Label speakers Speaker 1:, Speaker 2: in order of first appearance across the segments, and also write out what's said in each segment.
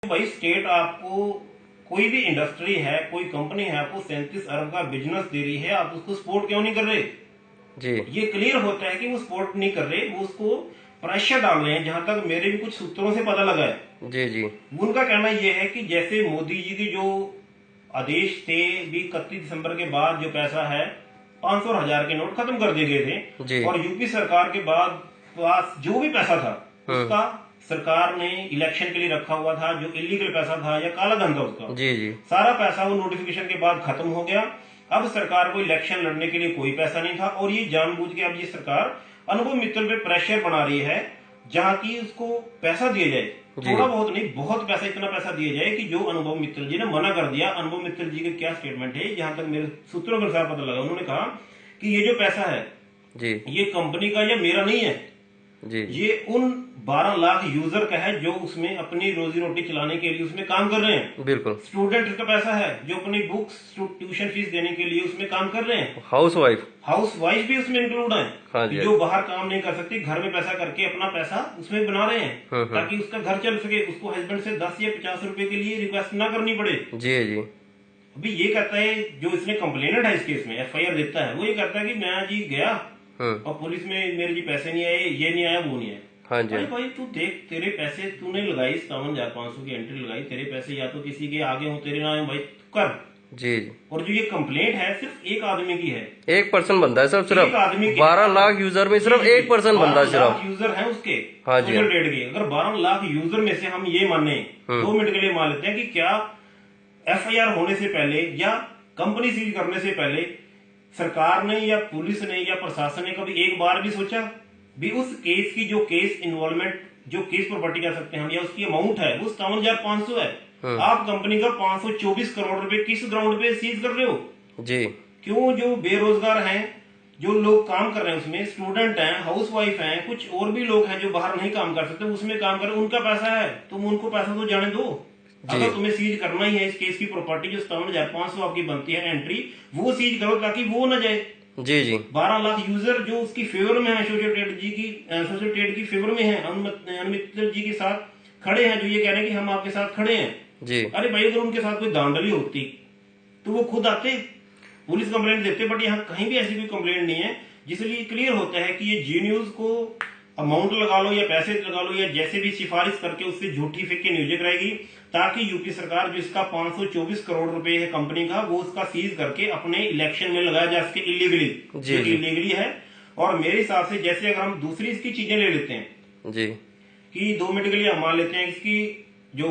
Speaker 1: भाई स्टेट आपको कोई भी इंडस्ट्री है, कोई कंपनी है, आपको 37 अरब का बिजनेस दे रही है, आप उसको सपोर्ट क्यों नहीं कर रहे?
Speaker 2: जी
Speaker 1: ये क्लियर होता है कि वो सपोर्ट नहीं कर रहे, वो उसको प्रेशर डाल रहे हैं। जहां तक मेरे भी कुछ सूत्रों से पता लगा है,
Speaker 2: जी जी
Speaker 1: उनका कहना यह है कि जैसे मोदी जी के जो आदेश थे भी 31 दिसंबर के बाद जो पैसा है 500 और 1000 के नोट खत्म कर दिए गए थे,
Speaker 2: जी
Speaker 1: और यूपी सरकार के बाद पास जो भी पैसा था उसका सरकार ने इलेक्शन के लिए रखा हुआ था, जो इलीगल पैसा था या काला धन था उसका
Speaker 2: जी जी
Speaker 1: सारा पैसा वो नोटिफिकेशन के बाद खत्म हो गया। अब सरकार को इलेक्शन लड़ने के लिए कोई पैसा नहीं था, और ये जानबूझ के अब ये सरकार अनुभव मित्तल पे प्रेशर बना रही है, जहां की उसको पैसा दिया जाए, थोड़ा बहुत नहीं बहुत पैसा, इतना पैसा दिया जाए कि जो अनुभव मित्तल जी ने मना कर दिया। अनुभव मित्तल जी का क्या स्टेटमेंट है, जहां तक मेरे सूत्रों के अनुसार पता लगा, उन्होंने कहा कि ये जो पैसा है
Speaker 2: जी
Speaker 1: ये कंपनी का या मेरा नहीं है,
Speaker 2: जी
Speaker 1: ये उन 12 लाख यूजर का है जो उसमें अपनी रोजी रोटी चलाने के लिए उसमें काम कर रहे हैं।
Speaker 2: बिल्कुल।
Speaker 1: स्टूडेंट का पैसा है जो अपनी बुक्स ट्यूशन फीस देने के लिए उसमें काम कर रहे हैं।
Speaker 2: हाउस
Speaker 1: वाइफ भी उसमें इंक्लूड है,
Speaker 2: हाँ जी,
Speaker 1: जो बाहर काम नहीं कर सकती, घर में पैसा करके अपना पैसा उसमें बना रहे हैं ताकि उसका घर चल सके, उसको हस्बैंड से 10 या 50 रुपए के लिए रिक्वेस्ट ना करनी पड़े।
Speaker 2: जी जी
Speaker 1: अभी ये कहता है जो इसने कंप्लेनेंट है इस केस में, FIR देता है, वो ये कहता है कि मैं जी गया और पुलिस में मेरे जी पैसे नहीं आए, ये नहीं आया, वो नहीं आया।
Speaker 2: हाँ जी।
Speaker 1: अरे भाई तू देख, तेरे पैसे तूने लगाई 57,500 की एंट्री लगाई, तेरे पैसे या तो किसी के आगे हो तेरे ना आए, भाई कर।
Speaker 2: जी जी
Speaker 1: और जो ये कंप्लेंट है सिर्फ एक आदमी की है,
Speaker 2: एक पर्सन बनता है सर, सिर्फ
Speaker 1: एक आदमी की।
Speaker 2: 12 लाख यूजर में सिर्फ एक पर्सन बनता है, सिर्फ
Speaker 1: यूजर है उसके।
Speaker 2: हाँ जी,
Speaker 1: सोशल ट्रेड के अगर 12 लाख यूजर में से हम ये माने 2 मिनट के लिए मान लेते हैं कि क्या FIR होने से पहले या कंपनी सीज करने से पहले सरकार ने या पुलिस ने या प्रशासन ने कभी एक बार भी सोचा भी उस केस की जो केस इन्वॉल्वमेंट, जो केस प्रॉपर्टी कह सकते हैं हम, या उसकी अमाउंट है वो 57,500 है, आप कंपनी का 524 करोड़ रुपए किस ग्राउंड पे सीज कर रहे हो?
Speaker 2: जी
Speaker 1: क्यों? जो बेरोजगार हैं, जो लोग काम कर रहे हैं उसमें, स्टूडेंट हैं, हाउस वाइफ हैं, कुछ और भी लोग हैं जो बाहर नहीं काम कर सकते, उसमें काम कर रहे हैं, उनका पैसा है, तुम उनको पैसा तो जाने दो। अगर तुम्हें सीज करना ही है इस केस की प्रॉपर्टी जो 57,500 आपकी बनती है एंट्री, वो सीज करो ताकि वो न जाए।
Speaker 2: जी जी
Speaker 1: 12 लाख यूजर जो उसकी फेवर में है, सोशल ट्रेड की फेवर में है, अमित जी के साथ खड़े हैं, जो ये कह रहे हैं कि हम आपके साथ खड़े हैं
Speaker 2: जी।
Speaker 1: अरे भाई अगर उनके साथ कोई धांधली होती तो वो खुद आते, पुलिस कंप्लेंट देते, बट यहाँ कहीं भी ऐसी कोई कंप्लेंट नहीं है, जिसलिए क्लियर होता है कि ये जी न्यूज को अमाउंट लगा लो या पैसे लगा लो या जैसे भी सिफारिश करके उससे झूठी फिक के न्यूज कराएगी, ताकि यूपी सरकार जो इसका 524 करोड़ रुपए है कंपनी का, वो उसका सीज करके अपने इलेक्शन में लगाया जा सके इलीगली है। और मेरे हिसाब से जैसे अगर हम दूसरी इसकी चीजें ले लेते हैं
Speaker 2: जी
Speaker 1: कि 2 मिनट के लिए हम मान लेते हैं इसकी जो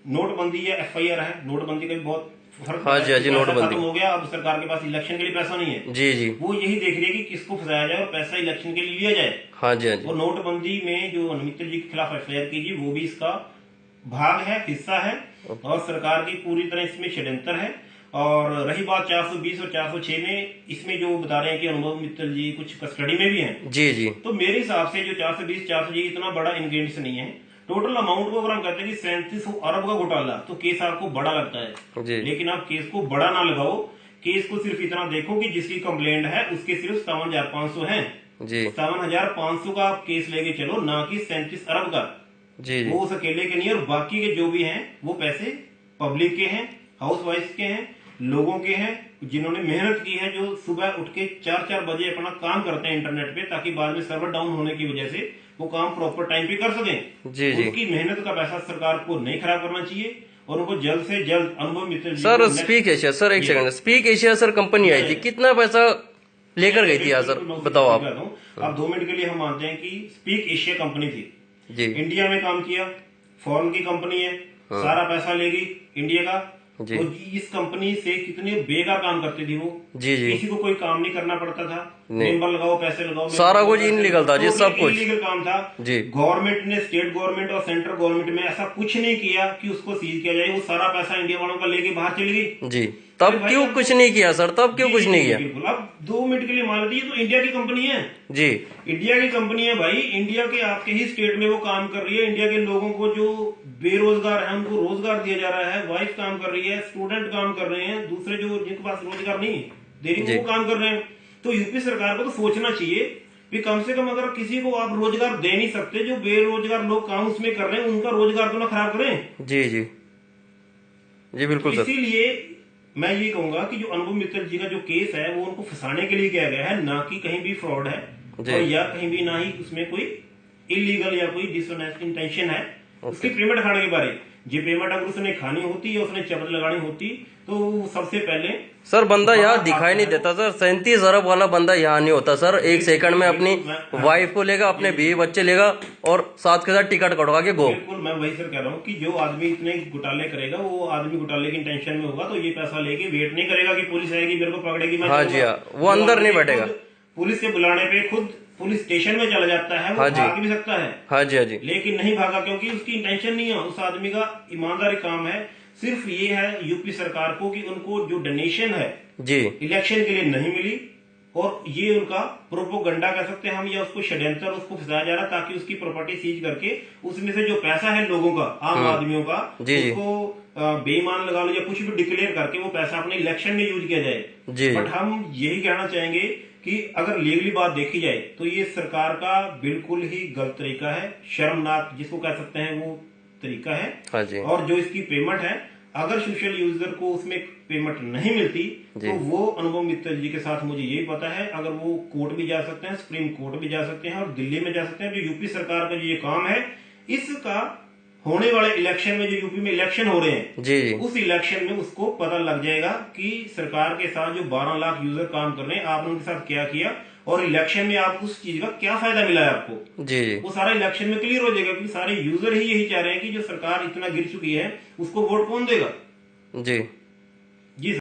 Speaker 1: नोटबंदी है, FIR है, नोटबंदी का भी बहुत फर्क।
Speaker 2: हाँ जी, हाँ जी, नोटबंदी
Speaker 1: खत्म हो गया, अब सरकार के पास इलेक्शन के लिए पैसा नहीं है।
Speaker 2: जी जी
Speaker 1: वो यही देख रही है कि किसको फंसाया जाए और पैसा इलेक्शन के लिए लिया जाए।
Speaker 2: हाँ जी, हाँ जी।
Speaker 1: और नोटबंदी में जो अमित जी के खिलाफ FIR की गई वो भी इसका भाग है, हिस्सा है, और सरकार की पूरी तरह इसमें षड्यंत्र है। और रही बात 420 और 406 में, इसमें जो बता रहे हैं कि अनुभव मित्तल जी कुछ कस्टडी में भी हैं,
Speaker 2: जी जी
Speaker 1: तो मेरे हिसाब से जो 420 406 इतना बड़ा इंग्रेडिएंट्स नहीं है। टोटल अमाउंट को अगर हम कहते हैं कि 37 अरब का घोटाला, तो केस आपको बड़ा लगता है
Speaker 2: जी।
Speaker 1: लेकिन आप केस को बड़ा ना लगाओ, केस को सिर्फ इतना देखो कि जिसकी कंप्लेंट है उसके सिर्फ 57,500 है
Speaker 2: जी
Speaker 1: 57,500 का आप केस लेके चलो, ना कि 37 अरब का।
Speaker 2: जी जी
Speaker 1: वो उस अकेले के नहीं है, और बाकी के जो भी हैं वो पैसे पब्लिक के हैं, हाउस वाइफ के हैं, लोगों के हैं, जिन्होंने मेहनत की है, जो सुबह उठ के 4-4 बजे अपना काम करते हैं इंटरनेट पे, ताकि बाद में सर्वर डाउन होने की वजह से वो काम प्रॉपर टाइम पे कर सकें।
Speaker 2: जी जी।
Speaker 1: उनकी मेहनत का पैसा सरकार को नहीं खराब करना चाहिए, और उनको जल्द से जल्द Anubhav Mittal ji
Speaker 2: sir Speak Asia, sir एक second, Speak Asia sir company आई थी, कितना पैसा लेकर गई थी यार सर, बताओ आप।
Speaker 1: अब 2 मिनट के लिए हम मानते हैं कि स्पीक एशिया कंपनी थी
Speaker 2: जी,
Speaker 1: इंडिया में काम किया, फॉरेन की कंपनी है, सारा पैसा लेगी इंडिया का।
Speaker 2: जी।
Speaker 1: तो इस कंपनी से कितने बेकार काम करती थी वो,
Speaker 2: जी जी
Speaker 1: किसी को कोई काम नहीं करना पड़ता था,
Speaker 2: नहीं।
Speaker 1: मेंबर लगाओ पैसे लगाओ,
Speaker 2: सारा कुछ इनलीगल था जी, सब कुछ
Speaker 1: इलीगल काम था
Speaker 2: जी।
Speaker 1: गवर्नमेंट ने, स्टेट गवर्नमेंट और सेंट्रल गवर्नमेंट में ऐसा कुछ नहीं किया कि उसको सीज किया जाए, वो सारा पैसा इंडिया वालों का लेके बाहर चली गई
Speaker 2: जी। तब क्यों कुछ नहीं किया सर, तब क्यों कुछ नहीं किया?
Speaker 1: बिल्कुल। अब 2 मिनट के लिए मान लीजिए तो इंडिया की कंपनी है
Speaker 2: जी,
Speaker 1: इंडिया की कंपनी है भाई, इंडिया के आपके ही स्टेट में वो काम कर रही है, इंडिया के लोगों को जो बेरोजगार है उनको रोजगार दिया जा रहा है, वाइफ काम कर रही है, स्टूडेंट काम कर रहे हैं, दूसरे जो जिनके पास रोजगार नहीं दे रही वो काम कर रहे हैं। तो यूपी सरकार को तो सोचना चाहिए भी कम से कम अगर किसी को आप रोजगार दे नहीं सकते, जो बेरोजगार लोग काम उसमें कर रहे हैं उनका रोजगार तो ना खराब करें।
Speaker 2: जी जी जी बिल्कुल सर।
Speaker 1: इसीलिए मैं ये कहूंगा कि जो अनुभव मित्तल जी का जो केस है वो उनको फंसाने के लिए किया गया है, ना कि कहीं भी फ्रॉड है और या कहीं भी ना ही उसमें कोई इलीगल या कोई डिसऑनेस्ट इंटेंशन है उसकी पेमेंट खाने के बारे। ये पेमेंट अगर उसने खानी होती या उसने चबत लगानी होती तो सबसे पहले
Speaker 2: सर बंदा यहाँ दिखाई नहीं देता सर। 37 अरब वाला बंदा यहाँ नहीं होता सर। एक सेकंड में अपनी वाइफ को लेगा, अपने बीवी बच्चे लेगा और साथ के साथ टिकट कटवा के गो।
Speaker 1: बिल्कुल, मैं वही सर कह रहा हूँ कि जो आदमी इतने घोटाले करेगा वो आदमी घोटाले की टेंशन में होगा, तो ये पैसा लेके वेट नहीं करेगा कि पुलिस आएगी मेरे को पकड़ेगी मैं
Speaker 2: हाँ जी हाँ, वो अंदर नहीं बैठेगा।
Speaker 1: पुलिस के बुलाने पे खुद पुलिस स्टेशन में चला जाता है, वो भाग भी सकता है।
Speaker 2: हाँ जी हाँ जी।
Speaker 1: लेकिन नहीं भागा क्योंकि उसकी इंटेंशन नहीं है। उस आदमी का ईमानदारी काम है। सिर्फ ये है यूपी सरकार को कि उनको जो डोनेशन है
Speaker 2: जी
Speaker 1: इलेक्शन के लिए नहीं मिली और ये उनका प्रोपोगंडा कह सकते हैं हम, या उसको षड्यंत्र उसको फंसाया जा रहा ताकि उसकी प्रॉपर्टी सीज करके उसमें से जो पैसा है लोगों का, आम आदमियों का, उसको बेईमान लगा लो या कुछ भी डिक्लेयर करके वो पैसा अपने इलेक्शन में यूज किया जाए। बट हम यही कहना चाहेंगे कि अगर लीगली बात देखी जाए तो ये सरकार का बिल्कुल ही गलत तरीका है, शर्मनाक जिसको कह सकते हैं वो तरीका है।
Speaker 2: हाँ जी।
Speaker 1: और जो इसकी पेमेंट है, अगर सोशल यूजर को उसमें पेमेंट नहीं मिलती तो वो अनुभव मित्तल जी के साथ मुझे यही पता है, अगर वो कोर्ट भी जा सकते हैं, सुप्रीम कोर्ट भी जा सकते हैं और दिल्ली में जा सकते हैं। जो यूपी सरकार का जो ये काम है, इसका होने वाले इलेक्शन में, जो यूपी में इलेक्शन हो रहे हैं
Speaker 2: जी
Speaker 1: उस इलेक्शन में उसको पता लग जाएगा कि सरकार के साथ जो 12 लाख यूजर काम कर रहे हैं आपने उनके साथ क्या किया और इलेक्शन में आपको उस चीज का क्या फायदा मिला है आपको।
Speaker 2: जी
Speaker 1: वो सारा इलेक्शन में क्लियर हो जाएगा क्योंकि सारे यूजर ही यही चाह रहे हैं कि जो सरकार इतना गिर चुकी है उसको वोट कौन देगा।
Speaker 2: जी